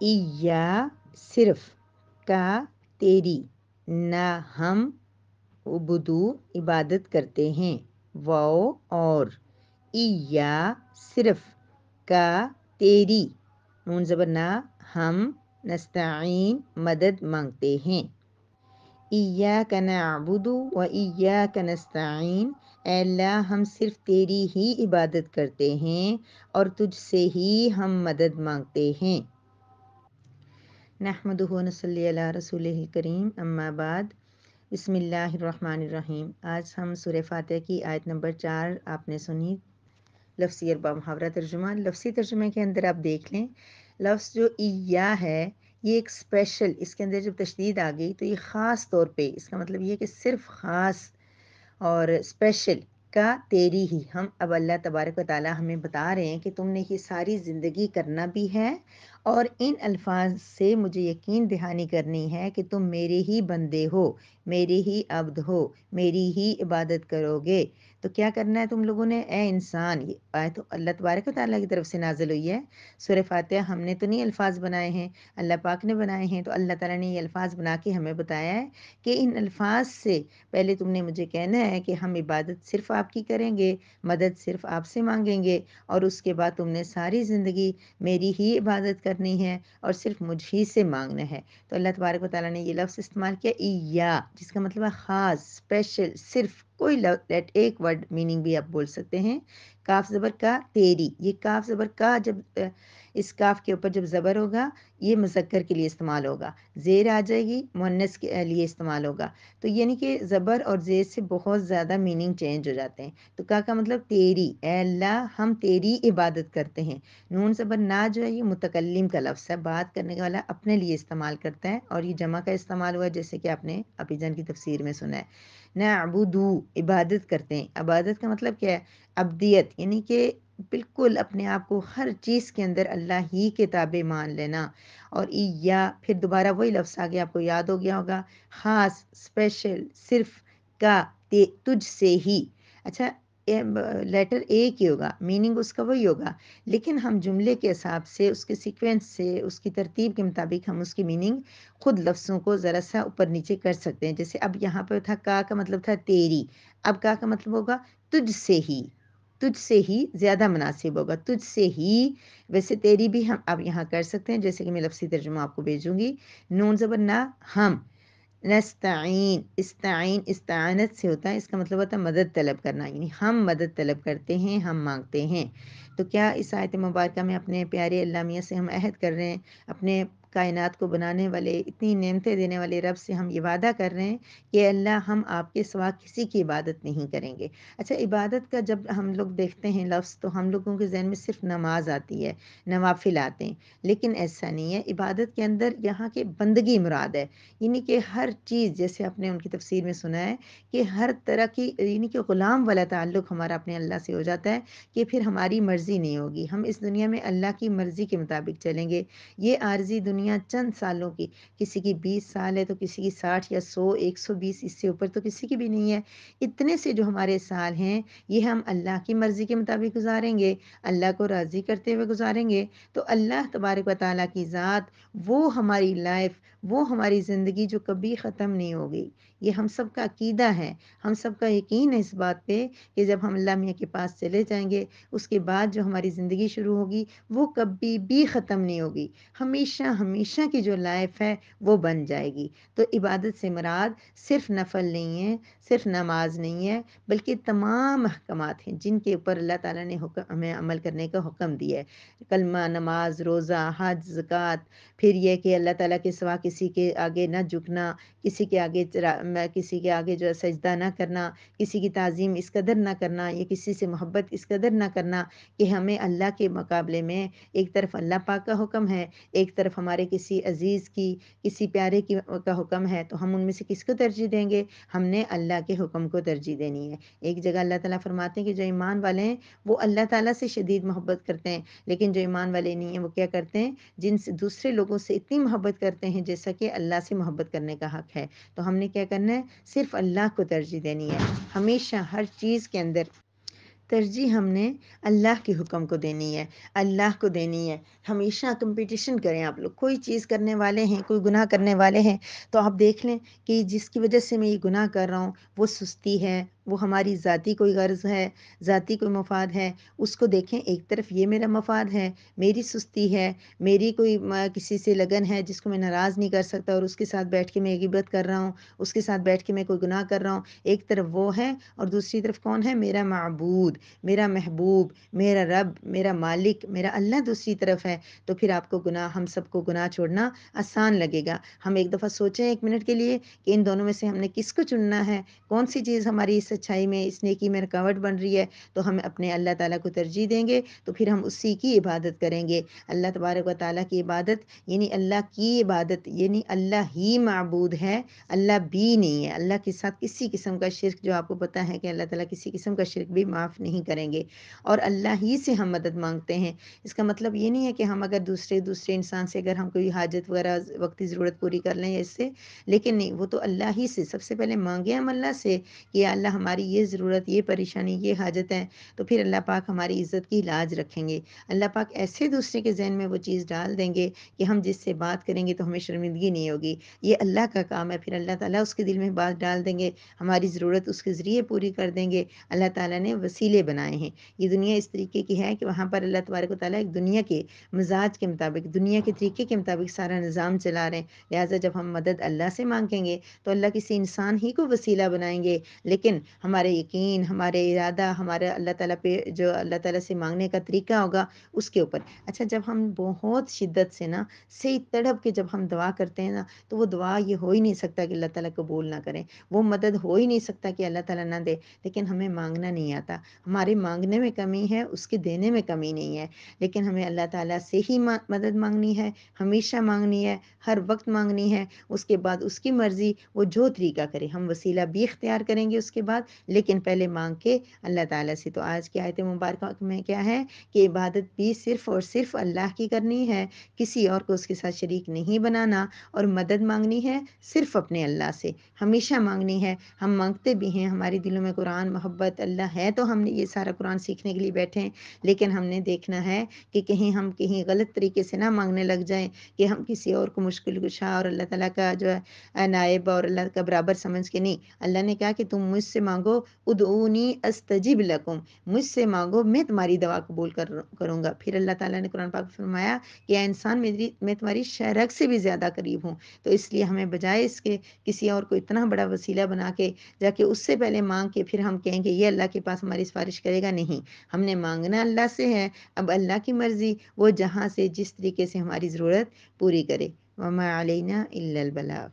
इया सिर्फ, का तेरी, ना हम उबुदू इबादत करते हैं, वाओ और, इया सिर्फ, का तेरी, नून ज़बर ना, हम, नस्तईन मदद मांगते हैं। इय्याका नअबुदु व इय्याका नस्तईन, ऐ अल्लाह हम सिर्फ तेरी ही इबादत करते हैं और तुझसे ही हम मदद मांगते हैं। नहमदुहु व नसल्ली अला रसूलिहिल करीम, अम्मा बाद, बिस्मिल्लाहिर्रहमानिर्रहीम। आज हम सूरह फातिहा की आयत नंबर 4 आपने सुनी। लफ्ज़ी अरबा मुहावरा तर्जुमा। लफ्ज़ी तर्जुमे के अंदर आप देख लें, लफ्ज़ जो इया है ये एक स्पेशल, इसके अंदर जब तशदीद आ गई तो ये ख़ास तौर पे, इसका मतलब ये है कि सिर्फ ख़ास और स्पेशल, का तेरी ही। हम अब अल्लाह तबारक व ताला हमें बता रहे हैं कि तुमने ये सारी ज़िंदगी करना भी है और इन अल्फाज से मुझे यकीन दहानी करनी है कि तुम मेरे ही बंदे हो, मेरे ही अब्द हो, मेरी ही इबादत करोगे। तो क्या करना है तुम लोगों ने, ए इंसान। ये आयत तो अल्लाह तबारक व ताला की तरफ से नाजिल हुई है। सूरह फातिहा हमने तो नहीं अल्फाज बनाए हैं, अल्लाह पाक ने बनाए हैं। तो अल्लाह ताला ने ये अल्फाज बना के हमें बताया है कि इन अल्फाज से पहले तुमने मुझे कहना है कि हम इबादत सिर्फ़ आपकी करेंगे, मदद सिर्फ़ आपसे मांगेंगे, और उसके बाद तुमने सारी ज़िंदगी मेरी ही इबादत करनी है और सिर्फ़ मुझ ही से मांगना है। तो अल्लाह तबारक व तआला ने ये लफ्ज़ इस्तेमाल किया इया, जिसका मतलब है ख़ास, स्पेशल, सिर्फ़। कोई एक वर्ड मीनिंग भी आप बोल सकते हैं। काफ ज़बर का तेरी, ये काफ ज़बर का जब इस काफ के ऊपर जब ज़बर होगा ये मुज़क्कर के लिए इस्तेमाल होगा, ज़ेर आ जाएगी मुअन्नस के लिए इस्तेमाल होगा। तो यानी कि ज़बर और ज़ेर से बहुत ज़्यादा मीनिंग चेंज हो जाते हैं। तो का मतलब तेरी, ऐ अल्लाह हम तेरी इबादत करते हैं। नून ज़बर ना जो है ये मुतकल्लिम का लफ्ज़ है, बात करने वाला अपने लिए इस्तेमाल करता है, और ये जमा का इस्तेमाल हुआ है जैसे कि आपने अभी जन की तफसीर में सुना है। नअबुदु इबादत करते हैं। इबादत का मतलब क्या है, अब्दियत, यानी कि बिल्कुल अपने आप को हर चीज़ के अंदर अल्लाह ही के ताबे मान लेना। और इया, फिर दोबारा वही लफ्ज़ आगे आपको याद हो गया होगा, ख़ास, स्पेशल, सिर्फ, का तुझ से ही। अच्छा, लेटर एक ही होगा, मीनिंग उसका वही होगा, लेकिन हम जुमले के हिसाब से, उसके सीक्वेंस से, उसकी तरतीब के मुताबिक हम उसकी मीनिंग खुद लफ्ज़ों को ज़रा सा ऊपर नीचे कर सकते हैं। जैसे अब यहाँ पर था का मतलब था तेरी, अब का मतलब होगा तुझ से ही। तुझ से ही ज़्यादा मुनासिब होगा, तुझ से ही। वैसे तेरी भी हम अब यहाँ कर सकते हैं, जैसे कि मैं लफ्ज़ी तर्जुमा आपको भेजूँगी। नून ज़बर ना, हम, नस्तईन, इस्ताइन इस्तानत से होता है, इसका मतलब होता है मदद तलब करना, यानी हम मदद तलब करते हैं, हम मांगते हैं। तो क्या इस आयत मुबारक में अपने प्यारे अल्लाह मियाँ से हम अहद कर रहे हैं, अपने कायनात को बनाने वाले, इतनी नेमतें देने वाले रब से हम ये वादा कर रहे हैं कि अल्लाह हम आपके सिवा किसी की इबादत नहीं करेंगे। अच्छा, इबादत का जब हम लोग देखते हैं लफ्ज़ तो हम लोगों के जहन में सिर्फ नमाज आती है, नवाफिल आते हैं, लेकिन ऐसा नहीं है। इबादत के अंदर यहाँ के बंदगी मुराद है, यानी कि हर चीज़, जैसे आपने उनकी तफसीर में सुना है कि हर तरह की, यानी कि ग़ुलाम वाला ताल्लुक़ हमारा अपने अल्लाह से हो जाता है कि फिर हमारी मर्ज़ी नहीं होगी, हम इस दुनिया में अल्लाह की मर्ज़ी के मुताबिक चलेंगे। ये आर्ज़ी दुनिया चंद सालों की, किसी की 20 साल है तो किसी की 60 या 100, 120, इससे ऊपर तो किसी की भी नहीं है। इतने से जो हमारे साल हैं ये हम अल्लाह की मर्ज़ी के मुताबिक गुजारेंगे, अल्लाह को राज़ी करते हुए गुजारेंगे। तो अल्लाह तबारक व तआला की ज़ात, वो हमारी लाइफ, वो हमारी ज़िंदगी जो कभी ख़त्म नहीं होगी। ये हम सब का अकीदा है, हम सब का यकीन है इस बात पे कि जब हम अल्लाह मियाँ के पास चले जाएंगे उसके बाद जो हमारी ज़िंदगी शुरू होगी वो कभी भी ख़त्म नहीं होगी, हमेशा हमेशा की जो लाइफ है वो बन जाएगी। तो इबादत से मुराद सिर्फ नफल नहीं है, सिर्फ नमाज नहीं है, बल्कि तमाम अहकामात हैं जिनके ऊपर अल्लाह ताला ने हमें अमल करने का हुक्म दिया है। कलमा, नमाज, रोज़ा, हज, ज़कात, फिर यह कि अल्लाह ताला के सिवा किसी के आगे न झुकना, किसी के आगे किसी के आगे जो है सजदा ना करना, किसी की ताज़ीम इस कदर ना करना, या किसी से मोहब्बत इस कदर ना करना कि हमें अल्लाह के मुकाबले में एक तरफ अल्लाह पाक का हुक्म है, एक तरफ हमारे किसी अज़ीज़ की, किसी प्यारे की का हुक्म है, तो हम उनमें से किसको तरजीह देंगे? हमने अल्लाह के हुक्म को तरजीह देनी है। एक जगह अल्लाह ताला फरमाते हैं कि जो ईमान वाले हैं वो अल्लाह ताला से शदीद मोहब्बत करते हैं, लेकिन जो ईमान वाले नहीं हैं वो क्या करते हैं, जिनसे दूसरे लोगों से इतनी मोहब्बत करते हैं जैसा कि अल्लाह से मोहब्बत करने का हक़ है। तो हमने क्या करना है, सिर्फ़ अल्लाह को तरजीह देनी है हमेशा हर चीज़ के अंदर। ترجیح ہم نے اللہ کے حکم کو دینی ہے، اللہ کو دینی ہے۔ ہمیشہ کمپٹیشن کریں آپ لوگ، کوئی چیز کرنے والے ہیں، کوئی گناہ کرنے والے ہیں تو آپ دیکھ لیں کہ جس کی وجہ سے میں یہ گناہ کر رہا ہوں وہ سستی ہے، وہ ہماری ذاتی کوئی غرض ہے، ذاتی کوئی مفاد ہے، اس کو دیکھیں۔ ایک طرف یہ میرا مفاد ہے، میری سستی ہے، میری کوئی کسی سے لگن ہے جس کو میں ناراض نہیں کر سکتا اور اس کے ساتھ بیٹھ کے میں غیبت کر رہا ہوں، اس کے ساتھ بیٹھ کے میں کوئی گناہ کر رہا ہوں۔ ایک طرف وہ ہے اور دوسری طرف کون ہے؟ میرا معبود، میرا محبوب، میرا رب، میرا مالک، میرا اللہ دوسری طرف ہے۔ تو پھر آپ کو گناہ، ہم سب کو گناہ چھوڑنا آسان لگے گا۔ ہم ایک دفعہ سوچیں 1 منٹ کے لیے کہ ان دونوں میں سے ہم نے کس کو چننا ہے، کون سی چیز ہماری اس اچھائی میں، اس نیکی میں رکاوٹ بن رہی ہے، تو ہم اپنے اللہ تعالیٰ کو ترجیح دیں گے، تو پھر ہم اسی کی عبادت کریں گے۔ اللہ تبارک و تعالیٰ کی عبادت یعنی اللہ کی عبادت، یعنی اللہ ہی معبود ہے، اللہ بھی نہیں ہے۔ اللہ کے ساتھ کسی قسم کا شرک، جو آپ کو پتہ ہے کہ اللہ تعالیٰ کسی قسم کا شرک بھی معاف نہیں کریں گے، اور اللہ ہی سے ہم مدد مانگتے ہیں۔ اس کا مطلب یہ نہیں ہے کہ ہم اگر دوسرے انسان سے اگر ہم کوئی حاجت وغیرہ وقتی ضرورت پوری کر لیں اس سے، لیکن نہیں، وہ تو اللہ ہی سے سب سے پہلے مانگیں ہم اللہ سے کہ یا اللہ ہماری یہ ضرورت، یہ پریشانی، یہ حاجت ہے، تو پھر اللہ پاک ہماری عزت کی لاج رکھیں گے۔ اللہ پاک ایسے دوسرے کے ذہن میں وہ چیز ڈال دیں گے کہ ہم جس سے بات کریں گے تو ہمیں شرمندگی نہیں ہوگی، یہ اللہ کا کام ہے۔ پھر اللہ تعالیٰ اس کے دل میں بات ڈال دیں گے، ہماری ضرورت اس کے ذریعے پوری کر دیں گے۔ اللہ تعالیٰ نے وسیلے بنائے ہیں۔ یہ دنیا اس طریقے کی ہے کہ وہاں پر اللہ تبارک و تعالیٰ ایک دنیا کے مزاج کے مطابق، دنیا کے طریقے کے مطابق سارا نظام چلا رہے ہیں۔ لہٰذا جب ہم مدد اللہ سے مانگیں گے تو اللہ کسی انسان ہی کو وسیلہ بنائیں گے، لیکن ہمارے یقین، ہمارے ارادہ، ہمارے اللہ تعالیٰ پہ جو اللہ تعالیٰ سے مانگنے کا طریقہ ہوگا اس کے اوپر۔ اچھا، جب ہم بہت شدت سے نا، صحیح تڑپ کے جب ہم دعا کرتے ہیں نا، تو وہ دعا یہ ہو ہی نہیں سکتا کہ اللہ تعالیٰ قبول نہ کریں، وہ مدد ہو ہی نہیں سکتا کہ اللہ تعالیٰ نہ دے، لیکن ہمیں مانگنا نہیں آتا۔ ہمارے مانگنے میں کمی ہے، اس کے دینے میں کمی نہیں ہے، لیکن ہمیں اللہ تعالیٰ سے ہی مدد مانگنی ہے، ہمیشہ مانگنی ہے، ہر وقت مانگنی ہے۔ اس کے بعد اس کی مرضی، وہ جو طریقہ کرے، ہم وسیلہ بھی اختیار کریں گے اس کے بعد، لیکن پہلے مانگ کے اللہ تعالیٰ سے۔ تو آج کی آیت مبارکہ میں کیا ہے کہ عبادت بھی صرف اور صرف اللہ کی کرنی ہے، کسی اور کو اس کے ساتھ شریک نہیں بنانا، اور مدد مانگنی ہے صرف اپنے اللہ سے، ہمیشہ مانگنی ہے۔ ہم مانگتے بھی ہیں، ہمارے دلوں میں قرآن محبت اللہ ہے، تو ہم نے یہ سارا قرآن سیکھنے کے لیے بیٹھے ہیں، لیکن ہم نے دیکھنا ہے کہ کہیں ہم کہیں غلط طریقے سے نہ مانگنے لگ جائیں کہ ہم کسی اور کو مشکل کشا اور اللہ تعالیٰ کا جو ہے نائب اور اللہ کا برابر سمجھ کے نہیں۔ اللہ نے کہا کہ تم مجھ سے مانگو، ادعونی استجب لکم، مجھ سے مانگو، میں تمہاری دعا قبول کروں گا۔ پھر اللہ تعالیٰ نے قرآن پاک میں فرمایا کہ اے انسان، میں تمہاری شرک سے بھی زیادہ قریب ہوں، تو اس لیے ہمیں بجائے اس کے کسی اور کو اتنا بڑا وسیلہ بنا کے جا کے اس سے پہلے مانگ کے پھر ہم کہیں گے یہ اللہ کے پاس ہماری سفارش کرے گا، نہیں، ہم نے مانگنا اللہ سے ہے۔ اب اللہ کی مرضی، وہ جہاں سے جس طریقے سے ہماری ضرورت پوری کرے۔ وما علینا الا البلاغ۔